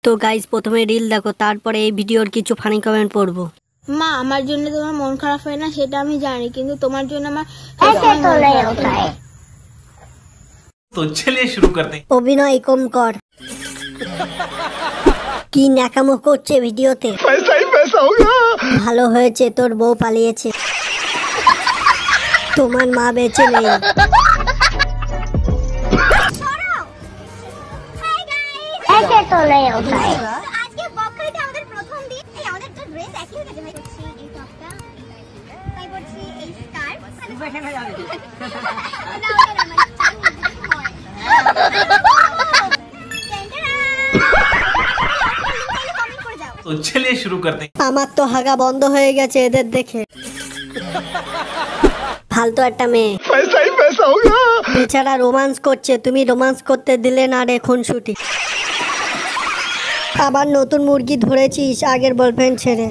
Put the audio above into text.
তো গাইস প্রথমে রিল দেখো, তারপরে এই ভিডিওর কিছু ফানি কমেন্ট পড়বো। মা, আমার জন্য তোমার মন খারাপ হয় না সেটা আমি জানি, কিন্তু তোমার জন্য আমার তো চলিয়ে শুরু করতে। অভিনয় কম কর। কি ন্যাকামো করছে ভিডিওতে। ভালো হয়েছে তোর বউ পালিয়েছে, তোমার মা বেঁচে নেই। তো চলিয়ে শুরু করতে। আমার তো হাগা বন্ধ হয়ে গেছে এদের দেখে। ফালতু একটা মেয়ে, বেচারা রোমান্স করছে, তুমি রোমান্স করতে দিলে না রে খুনসুটি। আবার নতুন মুরগি ধরেছিস আগের বয়ফ্রেন্ড ছেড়ে।